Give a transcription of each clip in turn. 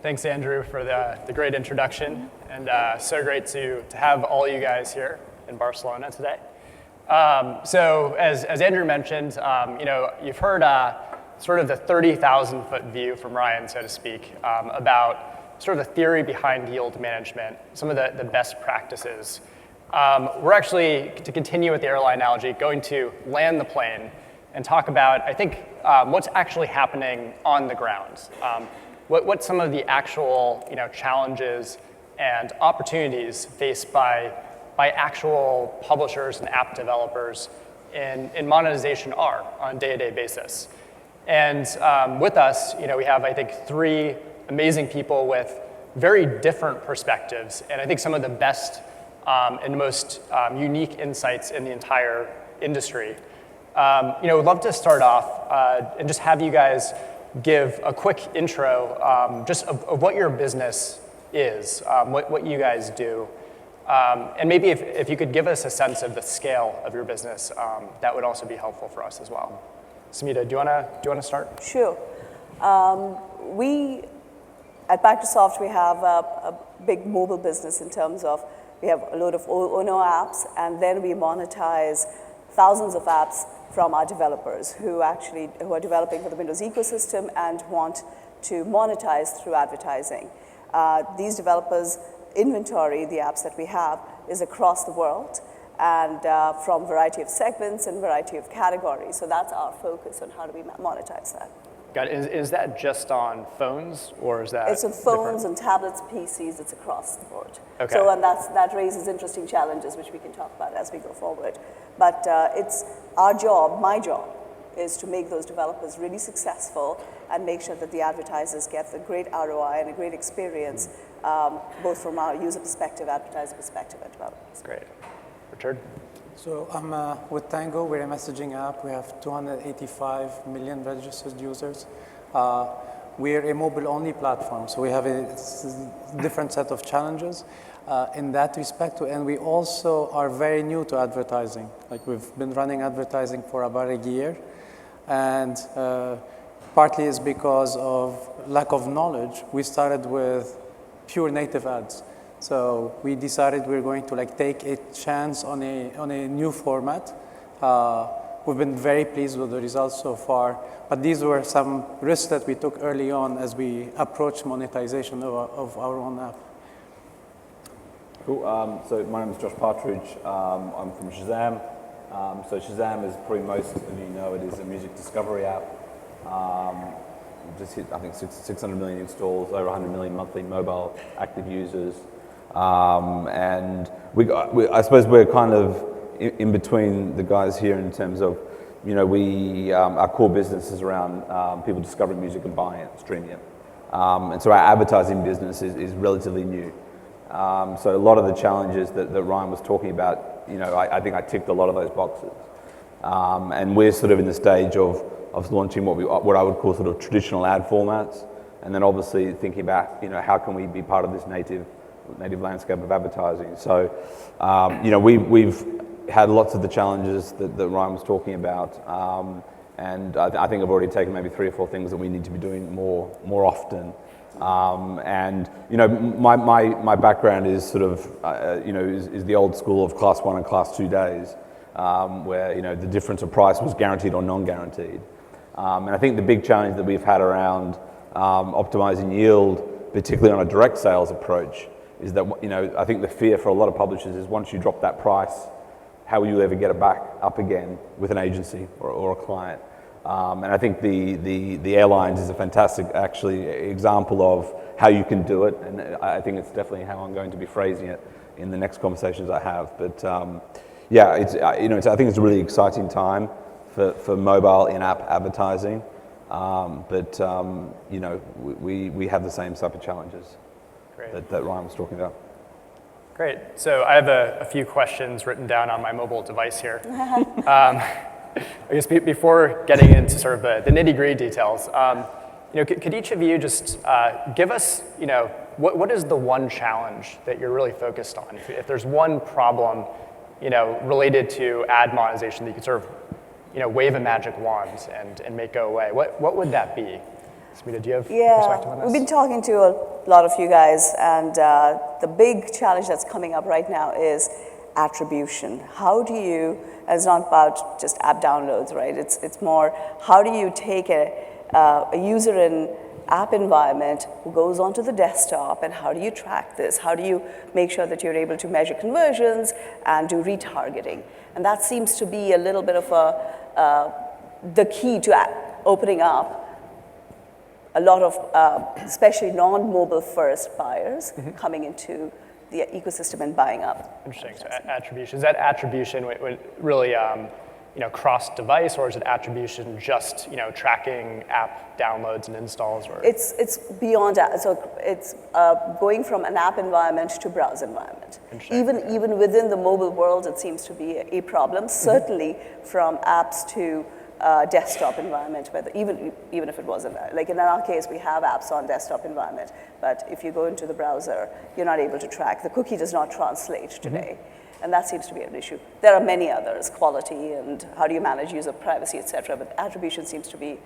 Thanks, Andrew, for the great introduction, and so great to have all you guys here in Barcelona today. So as Andrew mentioned, you've heard sort of the 30,000-foot view from Ryan, so to speak, about sort of the theory behind yield management, some of the best practices. We're actually, to continue with the airline analogy, going to land the plane and talk about, I think, what's actually happening on the ground. What some of the actual challenges and opportunities faced by actual publishers and app developers in monetization are on a day-to-day basis. And with us, we have, I think, three amazing people with very different perspectives, and I think some of the best and most unique insights in the entire industry. We'd love to start off and just have you guys give a quick intro just of what your business is, what you guys do, and maybe if you could give us a sense of the scale of your business, that would also be helpful for us as well. Smita, do you want to start? Sure. We at Microsoft, we have a big mobile business in terms of we have a load of Ono apps, and then we monetize thousands of apps from our developers who are developing for the Windows ecosystem and want to monetize through advertising. These developers inventory, the apps that we have, is across the world and from a variety of segments and variety of categories. So that's our focus on how do we monetize that. Got it. Is that just on phones, or is that It's on phones different? and tablets, PCs, it's across the board. Okay. So, and that raises interesting challenges, which we can talk about as we go forward. But it's our job, my job, is to make those developers really successful and make sure that the advertisers get the great ROI and a great experience, both from our user perspective, advertiser perspective, and developers. Great. Richard? So I'm with Tango. We're a messaging app. We have 285 million registered users. We're a mobile-only platform, so we have a different set of challenges in that respect. And we also are very new to advertising. Like, we've been running advertising for about a year, and partly is because of lack of knowledge. We started with pure native ads. So we decided we're going to take a chance on a new format. We've been very pleased with the results so far, but these were some risks that we took early on as we approached monetization of our own app. Cool. So my name is Josh Partridge. I'm from Shazam. So Shazam, is probably most of you know, it is a music discovery app. Just hit, I think, 600 million installs, over 100 million monthly mobile active users. And I suppose we're kind of in between the guys here in terms of, our core business is around people discovering music and buying it, streaming it. And so our advertising business is relatively new. So a lot of the challenges that Ryan was talking about, I think I ticked a lot of those boxes. And we're sort of in the stage of launching what I would call sort of traditional ad formats, and then obviously thinking about, how can we be part of this native landscape of advertising. So, we've had lots of the challenges that Ryan was talking about, and I think I've already taken maybe 3 or 4 things that we need to be doing more often. And my background is sort of is the old school of class 1 and class 2 days, where the difference of price was guaranteed or non-guaranteed. And I think the big challenge that we've had around optimizing yield, particularly on a direct sales approach, is that I think the fear for a lot of publishers is once you drop that price, how will you ever get it back up again with an agency or a client? And I think the airlines is a fantastic actually example of how you can do it, and I think it's definitely how I'm going to be phrasing it in the next conversations I have. But yeah, I think it's a really exciting time for mobile in-app advertising, but we have the same type of challenges that Ryan was talking about. Great. So I have a few questions written down on my mobile device here. I guess before getting into sort of the nitty-gritty details, could each of you just give us, what is the one challenge that you're really focused on? If there's one problem, related to ad monetization that you could sort of, wave a magic wand and make go away, what would that be? Smita, do you have Yeah, perspective on this? we've been talking to a lot of you guys, and the big challenge that's coming up right now is attribution. How do you, and it's not about just app downloads, right? It's more, how do you take a user in app environment who goes onto the desktop, and how do you track this? How do you make sure that you're able to measure conversions and do retargeting? And that seems to be a little bit of the key to opening up a lot of, especially non-mobile first buyers coming into the ecosystem and buying up. Interesting. So attribution, is that attribution really cross-device, or is it attribution just tracking app downloads and installs? Or It's beyond that. So it's going from an app environment to browser environment. Even within the mobile world, it seems to be a problem. Certainly from apps to desktop environment, whether even if it wasn't, like in our case, we have apps on desktop environment, but if you go into the browser, you're not able to track. The cookie does not translate today, and that seems to be an issue. There are many others, quality and how do you manage user privacy, et cetera, but attribution seems to be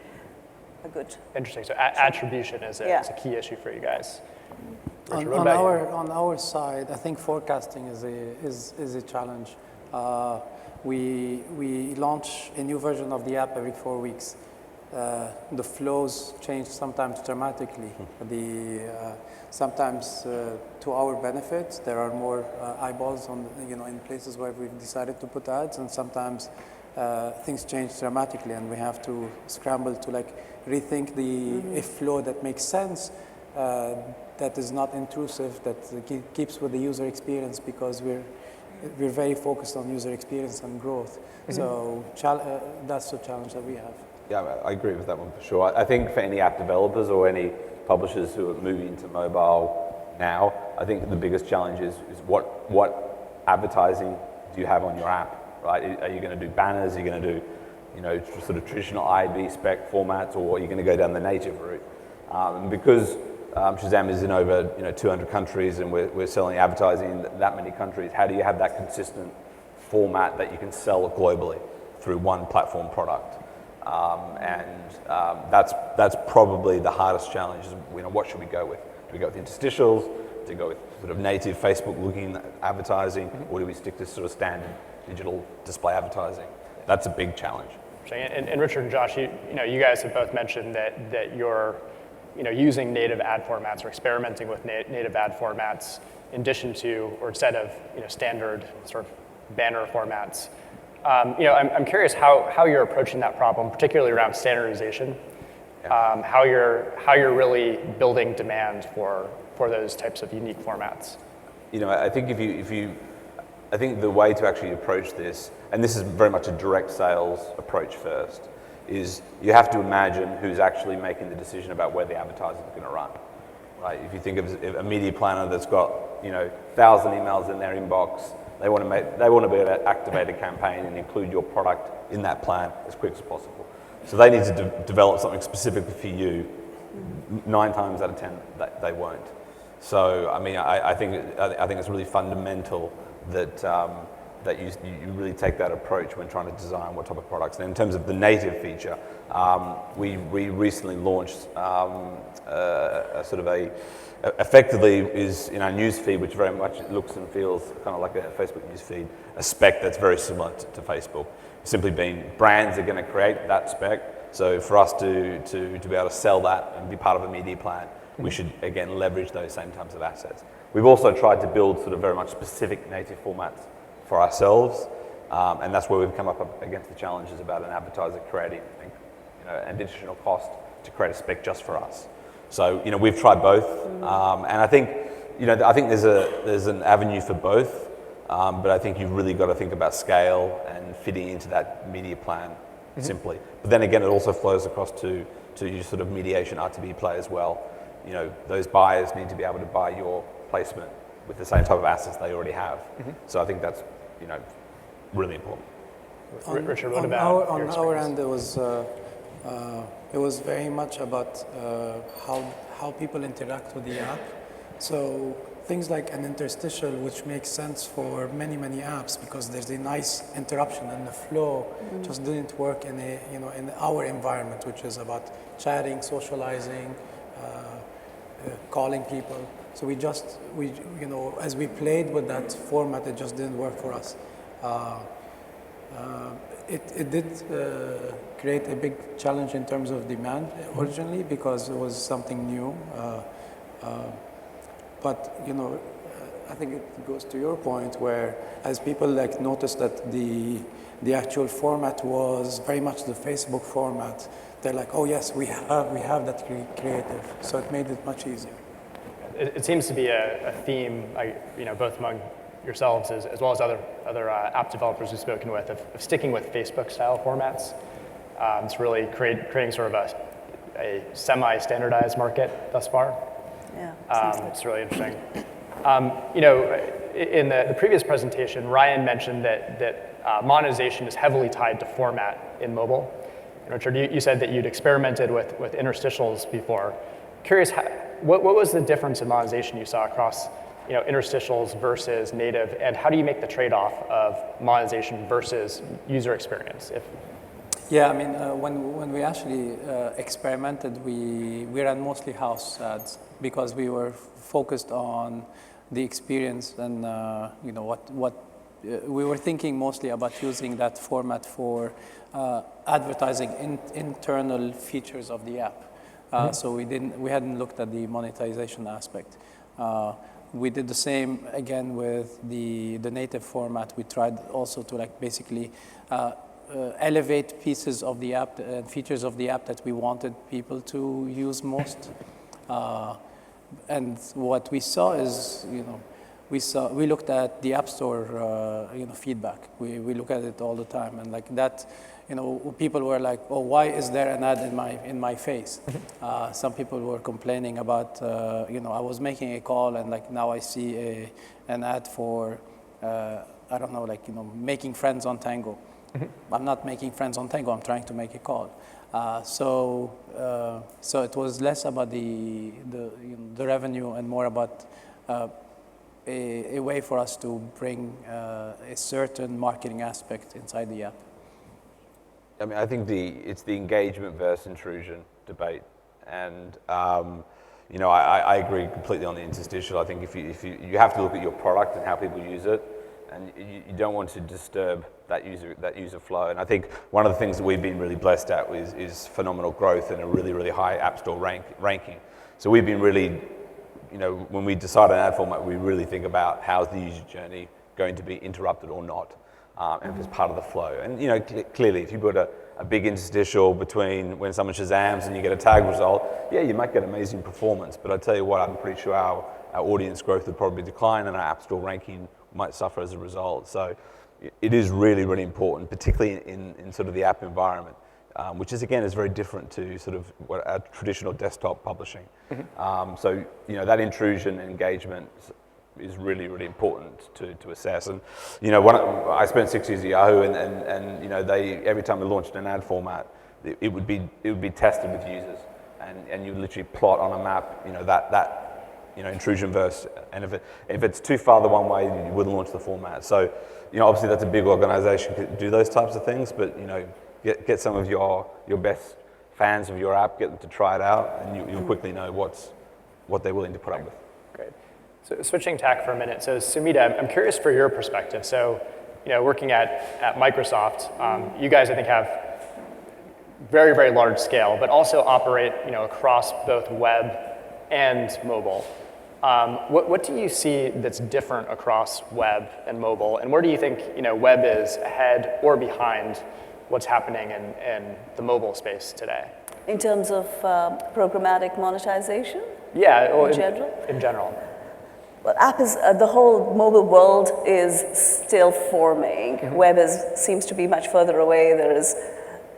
a good. Interesting. So attribution is a key issue for you guys. Richard, what about you? On our side, I think forecasting is a challenge. We launch a new version of the app every 4 weeks. The flows change sometimes dramatically. Sometimes to our benefit, there are more eyeballs on in places where we've decided to put ads, and sometimes things change dramatically, and we have to scramble to rethink a flow that makes sense, that is not intrusive, that keeps with the user experience, because we're very focused on user experience and growth. So that's the challenge that we have. Yeah, I agree with that one for sure. I think for any app developers or any publishers who are moving into mobile now, I think the biggest challenge is what advertising do you have on your app, right? Are you going to do banners? Are you going to do sort of traditional IB spec formats, or are you going to go down the native route? And because Shazam is in over 200 countries, and we're selling advertising in that many countries, how do you have that consistent format that you can sell globally through one platform product? That's probably the hardest challenge. Is, what should we go with? Do we go with interstitials? Do we go with sort of native Facebook-looking advertising, or do we stick to sort of standard digital display advertising? That's a big challenge. And Richard and Josh, you guys have both mentioned that you're using native ad formats or experimenting with native ad formats in addition to, or instead of, standard sort of banner formats. I'm curious how you're approaching that problem, particularly around standardization. How you're really building demand for those types of unique formats. I think I think the way to actually approach this, and this is very much a direct sales approach first, is you have to imagine who's actually making the decision about where the advertising is going to run, right? If you think of a media planner that's got 1,000 emails in their inbox, they want to be able to activate a campaign and include your product in that plan as quick as possible. So they need to develop something specifically for you. 9 times out of 10, they won't. So I think it's really fundamental that you really take that approach when trying to design what type of products. And in terms of the native feature, we recently launched effectively is in our news feed, which very much looks and feels kind of like a Facebook news feed, a spec that's very similar to Facebook. Simply being brands are going to create that spec. So for us to be able to sell that and be part of a media plan, we should again leverage those same types of assets. We've also tried to build sort of very much specific native formats for ourselves, and that's where we've come up against the challenges about an advertiser creating an additional cost to create a spec just for us. So we've tried both, and I think there's an avenue for both, but I think you've really got to think about scale and fitting into that media plan simply. But then again, it also flows across to your sort of mediation RTB play as well. Those buyers need to be able to buy your placement with the same type of assets they already have. So I think that's really important. Richard, what about on our end? It was very much about how people interact with the app. So things like an interstitial, which makes sense for many, many apps because there's a nice interruption and the flow just didn't work in in our environment, which is about chatting, socializing, calling people. So as we played with that format, it just didn't work for us. It did create a big challenge in terms of demand originally because it was something new. But I think it goes to your point where as people noticed that the actual format was very much the Facebook format, they're like, oh yes, we have that creative. So it made it much easier. It seems to be a theme, both among yourselves as well as other app developers we've spoken with, of sticking with Facebook-style formats. It's really creating sort of a semi-standardized market thus far. Yeah, it's really interesting. In the previous presentation, Ryan mentioned that monetization is heavily tied to format in mobile. Richard, you said that you'd experimented with interstitials before. Curious, what was the difference in monetization you saw across interstitials versus native, and how do you make the trade-off of monetization versus user experience? Yeah, I mean, when we actually experimented, we ran mostly house ads because we were focused on the experience and we were thinking mostly about using that format for advertising internal features of the app. So we hadn't looked at the monetization aspect. We did the same again with the native format. We tried also to basically elevate pieces of the app and features of the app that we wanted people to use most. And what we saw is, we looked at the App Store, feedback. We look at it all the time, and that, people were like, "Oh, why is there an ad in my face?" Some people were complaining about, I was making a call, and now I see an ad for, I don't know, making friends on Tango. I'm not making friends on Tango. I'm trying to make a call. So it was less about the revenue and more about a way for us to bring a certain marketing aspect inside the app. I mean, I think it's the engagement versus intrusion debate, and I agree completely on the interstitial. I think if you have to look at your product and how people use it, and you don't want to disturb that user flow. And I think one of the things that we've been really blessed at is phenomenal growth and a really, really high App Store ranking. So we've been really, when we decide on ad format, we really think about how's the user journey going to be interrupted or not, and if it's part of the flow. And clearly, if you put a big interstitial between when someone Shazams and you get a tag result, yeah, you might get amazing performance. But I tell you what, I'm pretty sure our audience growth would probably decline and our App Store ranking might suffer as a result. So it is really, really important, particularly in sort of the app environment, which is very different to sort of what our traditional desktop publishing. So that intrusion and engagement is really, really important to assess. And I spent 6 years at Yahoo, and they every time we launched an ad format, it would be tested with users, and you literally plot on a map that intrusion versus, and if it's too far the one way, you wouldn't launch the format. So, obviously that's a big organization to do those types of things, but get some of your best fans of your app, get them to try it out, and you'll quickly know what they're willing to put up with. Great. So switching tack for a minute. So Sumita, I'm curious for your perspective. So, working at Microsoft, you guys I think have very, very large scale, but also operate across both web and mobile. What do you see that's different across web and mobile, and where do you think web is ahead or behind what's happening in the mobile space today? In terms of programmatic monetization? Yeah, In general? Well, app is the whole mobile world is still forming. Web seems to be much further away. There is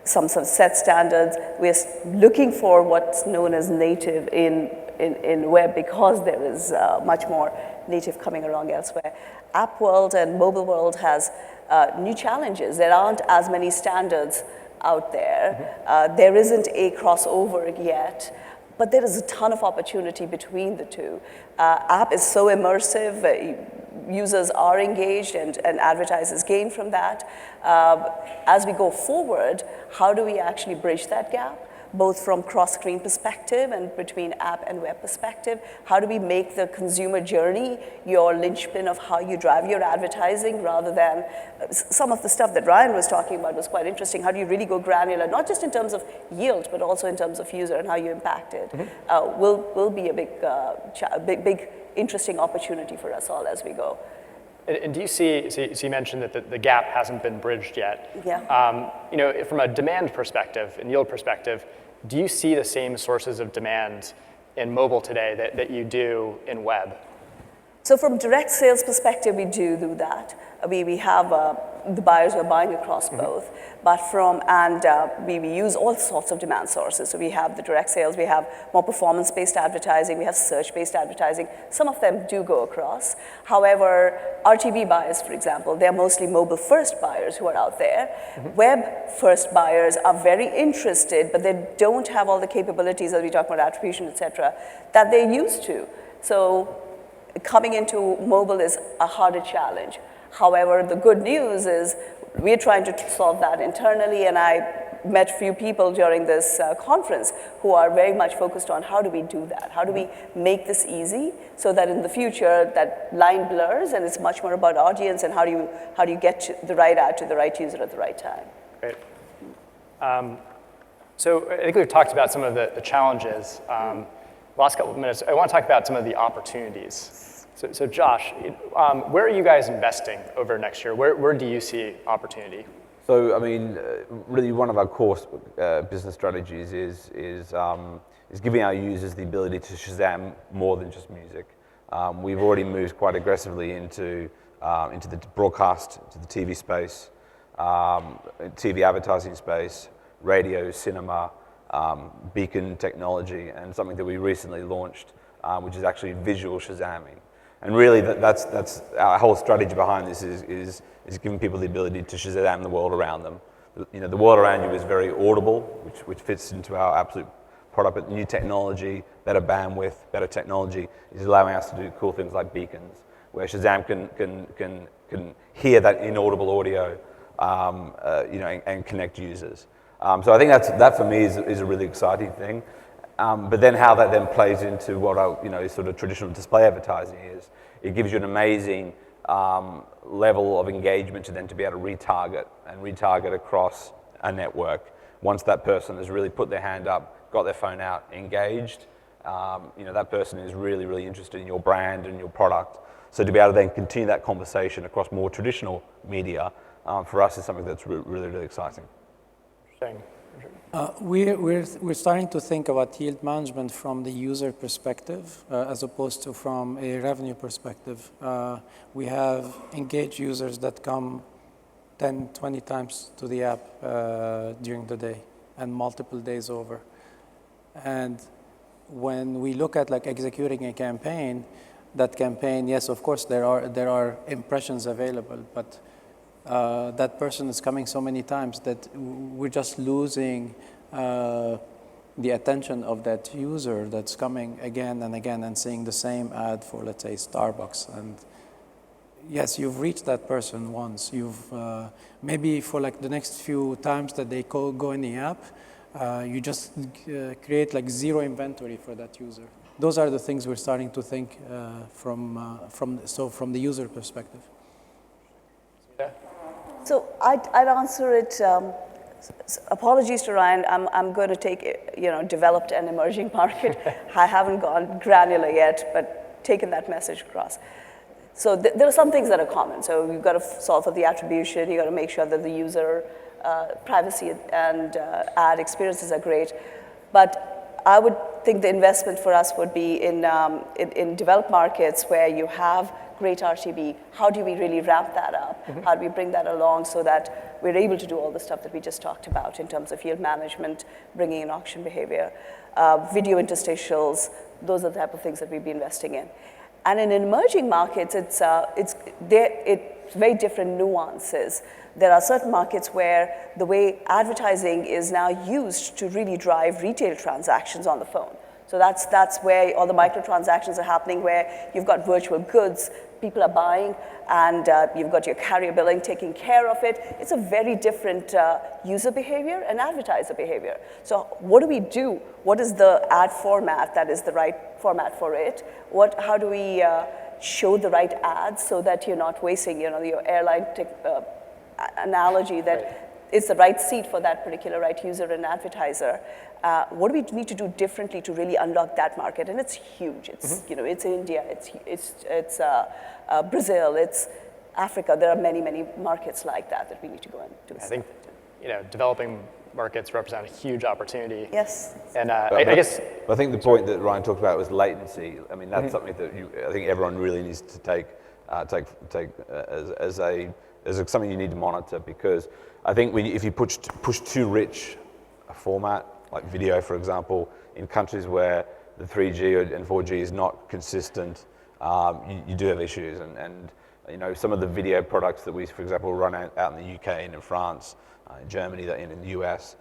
some set standards. We're looking for what's known as native in web because there is much more native coming along elsewhere. App world and mobile world has new challenges. There aren't as many standards out there. There isn't a crossover yet. but there is a ton of opportunity between the two. App is so immersive, users are engaged and advertisers gain from that. As we go forward, how do we actually bridge that gap? Both from cross-screen perspective and between app and web perspective. How do we make the consumer journey your linchpin of how you drive your advertising rather than some of the stuff that Ryan was talking about was quite interesting. How do you really go granular, not just in terms of yield, but also in terms of user and how you impact it? Will be a big, interesting opportunity for us all as we go. And do you see, so you mentioned that the gap hasn't been bridged yet. Yeah. From a demand perspective and yield perspective, do you see the same sources of demand in mobile today that you do in web? So from direct sales perspective, we do that. We have the buyers who are buying across both, but we use all sorts of demand sources. So we have the direct sales, we have more performance-based advertising, we have search-based advertising. Some of them do go across. However, RTB buyers, for example, they're mostly mobile-first buyers who are out there. Web-first buyers are very interested, but they don't have all the capabilities, as we talk about attribution, et cetera, that they're used to. So coming into mobile is a harder challenge. However, the good news is we're trying to solve that internally, and I met a few people during this conference who are very much focused on how do we do that? How do we make this easy so that in the future that line blurs and it's much more about audience and how do you get the right ad to the right user at the right time? Great. So I think we've talked about some of the challenges. Last couple of minutes, I want to talk about some of the opportunities. So Josh, where are you guys investing over next year? Where do you see opportunity? So, I mean, really one of our core business strategies is giving our users the ability to Shazam more than just music. We've already moved quite aggressively into the broadcast, to the TV space, TV advertising space, radio, cinema, beacon technology, and something that we recently launched, which is actually visual Shazamming. And really, that's our whole strategy behind this is giving people the ability to Shazam the world around them. The world around you is very audible, which fits into our absolute product, but new technology, better bandwidth, better technology is allowing us to do cool things like beacons, where Shazam can hear that inaudible audio, and connect users. So I think that for me is a really exciting thing. But then how that then plays into what our sort of traditional display advertising is, it gives you an amazing level of engagement to then to be able to retarget across a network. Once that person has really put their hand up, got their phone out, engaged, that person is really, really interested in your brand and your product. So to be able to then continue that conversation across more traditional media, for us is something that's really, really exciting. Interesting. We're starting to think about yield management from the user perspective as opposed to from a revenue perspective. We have engaged users that come 10, 20 times to the app during the day and multiple days over. And when we look at executing a campaign, that campaign, yes, of course, there are impressions available, but that person is coming so many times that we're just losing the attention of that user that's coming again and again and seeing the same ad for, let's say, Starbucks. And yes, you've reached that person once. You've maybe for the next few times that they go in the app, you just create zero inventory for that user. Those are the things we're starting to think from the user perspective. Yeah. So I'd answer it. Apologies to Ryan. I'm going to take developed and emerging market. I haven't gone granular yet, but taken that message across. So there are some things that are common. So you've got to solve for the attribution. You got to make sure that the user privacy and ad experiences are great. But I would think the investment for us would be in developed markets where you have great RTB. How do we really ramp that up? Mm-hmm. How do we bring that along so that we're able to do all the stuff that we just talked about in terms of yield management, bringing in auction behavior, video interstitials? Those are the type of things that we'd be investing in. And in emerging markets, it's very different nuances. There are certain markets where the way advertising is now used to really drive retail transactions on the phone. So that's where all the microtransactions are happening, where you've got virtual goods, people are buying, and you've got your carrier billing taking care of it. It's a very different user behavior and advertiser behavior. So what do we do? What is the ad format that is the right format for it? How do we show the right ads so that you're not wasting, your airline analogy that it's the right seat for that particular right user and advertiser. What do we need to do differently to really unlock that market? And it's huge. It's it's India, it's Brazil, it's Africa. There are many markets like that we need to go into. I think developing markets represent a huge opportunity. Yes. And I guess I think the point that Ryan talked about was latency. I mean, that's something that I think everyone really needs to take as something you need to monitor, because I think if you push too rich a format, like video, for example, in countries where the 3G and 4G is not consistent, you do have issues. And some of the video products that we, for example, run out in the UK and in France, in Germany, and in the US,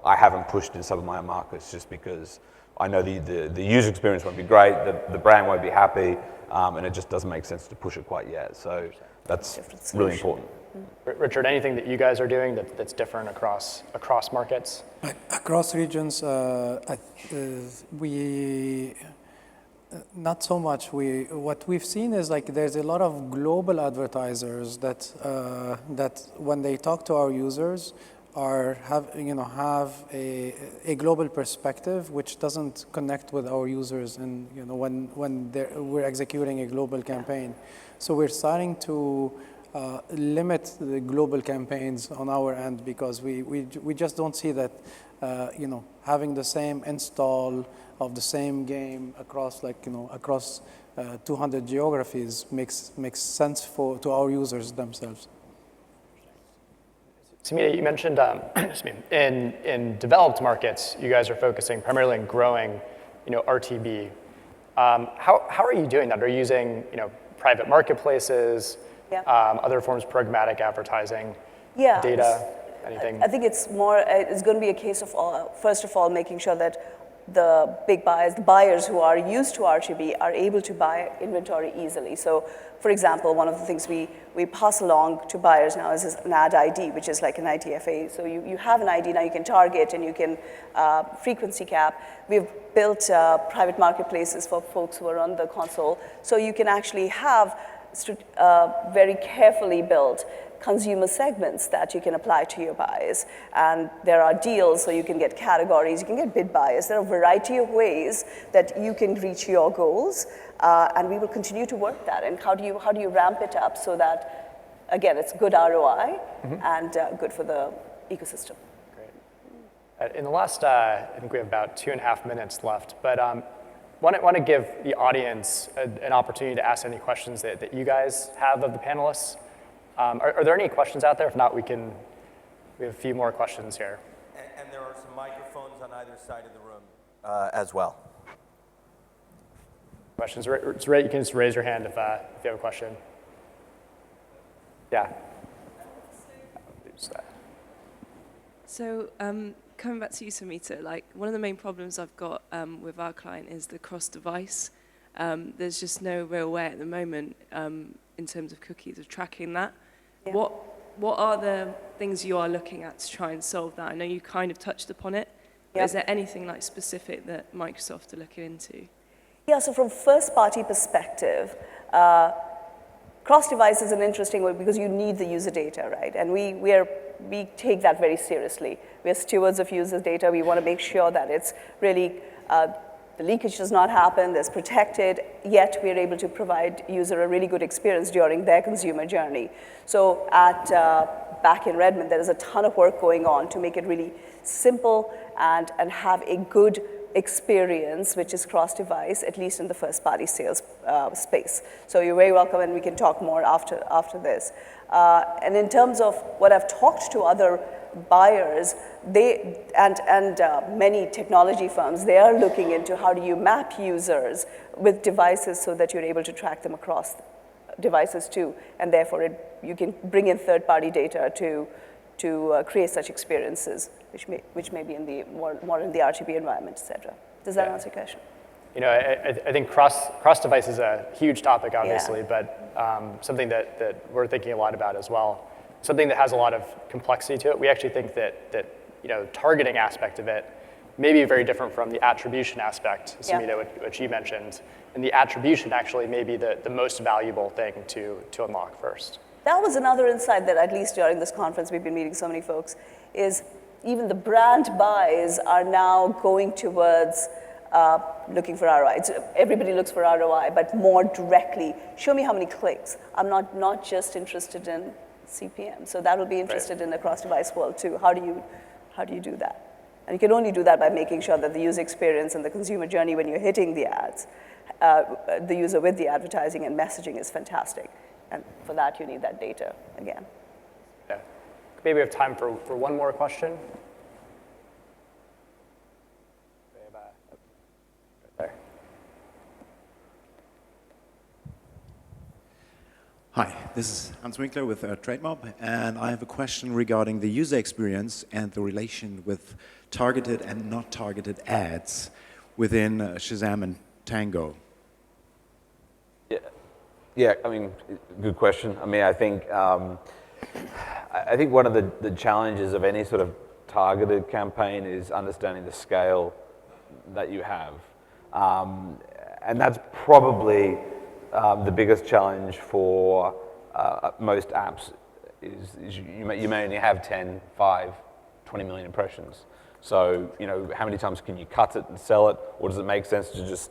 I haven't pushed in some of my markets just because I know the user experience won't be great, the brand won't be happy, and it just doesn't make sense to push it quite yet. So that's really important. Richard, anything that you guys are doing that's different across markets? Across regions, we not so much. What we've seen is there's a lot of global advertisers that when they talk to our users have a global perspective, which doesn't connect with our users, and when we're executing a global campaign. So we're starting to limit the global campaigns on our end, because we just don't see that having the same install of the same game across 200 geographies makes sense to our users themselves. Samita, you mentioned in developed markets, you guys are focusing primarily on growing RTB. How are you doing that? Are you using private marketplaces? Yeah. Other forms of programmatic advertising, yeah, data, anything? I think it's going to be a case of, first of all, making sure that the big buyers, the buyers who are used to RTB, are able to buy inventory easily. So, for example, one of the things we pass along to buyers now is an ad ID, which is like an ITFA. So you have an ID, now you can target and you can frequency cap. We've built private marketplaces for folks who are on the console. So you can actually have very carefully built consumer segments that you can apply to your buys. And there are deals, so you can get categories, you can get bid buys. There are a variety of ways that you can reach your goals, and we will continue to work that. And how do you ramp it up so that, again, it's good ROI and good for the ecosystem. Great. In the last, I think we have about 2.5 minutes left, but want to give the audience an opportunity to ask any questions that you guys have of the panelists. Are there any questions out there? If not, we have a few more questions here. And there are some microphones on either side of the room as well. Questions? You can just raise your hand if you have a question. Yeah. So coming back to you, Samita, one of the main problems I've got with our client is the cross-device. There's just no real way at the moment in terms of cookies of tracking that. Yeah. What are the things you are looking at to try and solve that? I know you kind of touched upon it, but is there anything specific that Microsoft are looking into? Yeah, so from first-party perspective, cross-device is an interesting one because you need the user data, right? And we take that very seriously. We are stewards of user data. We want to make sure that it's really the leakage does not happen, that's protected, yet we are able to provide user a really good experience during their consumer journey. So back in Redmond, there is a ton of work going on to make it really simple and have a good experience, which is cross-device, at least in the first-party sales space. So you're very welcome, and we can talk more after this. And in terms of what I've talked to other buyers, and many technology firms, they are looking into how do you map users with devices so that you're able to track them across devices too, and therefore you can bring in third-party data to to create such experiences, which may be in the more in the RGB environment, et cetera. Does that answer your question? You know, I think cross-device is a huge topic, obviously, but something that we're thinking a lot about as well. Something that has a lot of complexity to it. We actually think that you know, targeting aspect of it may be very different from the attribution aspect, Sumita, which you mentioned. And the attribution actually may be the most valuable thing to unlock first. That was another insight that, at least during this conference, we've been meeting so many folks, is even the brand buys are now going towards looking for ROI. Everybody looks for ROI, but more directly. Show me how many clicks. I'm not just interested in CPM. So that will be interested in the cross-device world too. How do you do that? And you can only do that by making sure that the user experience and the consumer journey when you're hitting the ads, the user with the advertising and messaging is fantastic. And for that, you need that data again. Yeah. Maybe we have time for one more question. Right there. Hi, this is Hans Winkler with TradeMob, and I have a question regarding the user experience and the relation with targeted and not targeted ads within Shazam and Tango. Yeah, I mean, good question. I mean, I think one of the challenges of any sort of targeted campaign is understanding the scale that you have, and that's probably the biggest challenge for most apps. Is you may only have 10, 5, 20 million impressions. So, you know, how many times can you cut it and sell it, or does it make sense to just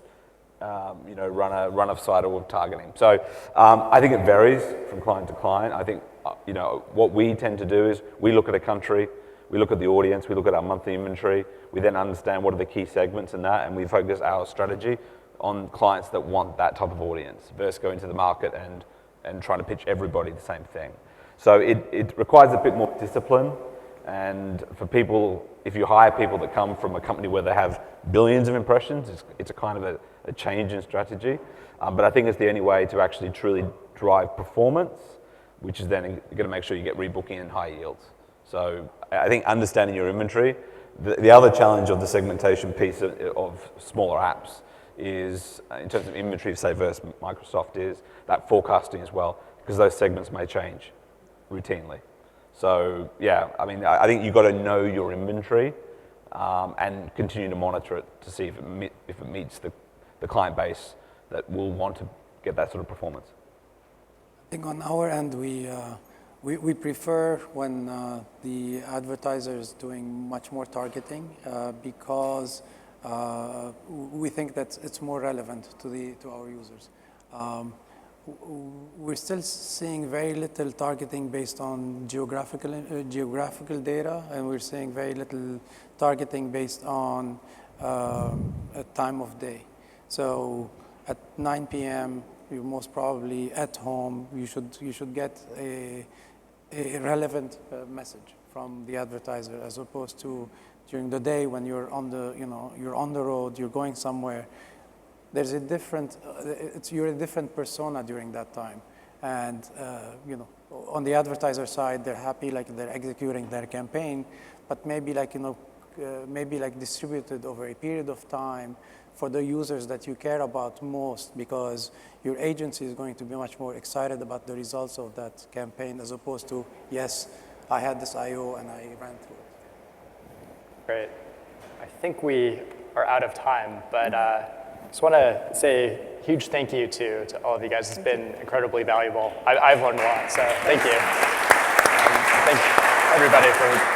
you know, run of site or targeting? So I think it varies from client to client. I think you know, what we tend to do is we look at a country, we look at the audience, we look at our monthly inventory, we then understand what are the key segments in that, and we focus our strategy on clients that want that type of audience versus going to the market and trying to pitch everybody the same thing. So it requires a bit more discipline, and for people, if you hire people that come from a company where they have billions of impressions, it's a kind of a change in strategy. But I think it's the only way to actually truly drive performance, which is then going to make sure you get rebooking and high yields. So I think understanding your inventory. The other challenge of the segmentation piece of smaller apps is, in terms of inventory, say, versus Microsoft, is that forecasting as well, because those segments may change routinely. So yeah, I mean, I think you've got to know your inventory and continue to monitor it to see if it meets the client base that will want to get that sort of performance. I think on our end, we prefer when the advertiser is doing much more targeting because we think that it's more relevant to our users. We're still seeing very little targeting based on geographical data, and we're seeing very little targeting based on a time of day. So at 9 p.m., you're most probably at home. You should get a relevant message from the advertiser, as opposed to during the day when you're on the road, you're going somewhere. There's a different, you're a different persona during that time. And, you know, on the advertiser side, they're happy, like they're executing their campaign, but maybe like, you know, maybe like distributed over a period of time for the users that you care about most, because your agency is going to be much more excited about the results of that campaign, as opposed to, yes, I had this IO and I ran through it. Great. I think we are out of time, but just want to say a huge thank you to all of you guys. It's been incredibly valuable. I've learned a lot, so thank you. Thank everybody for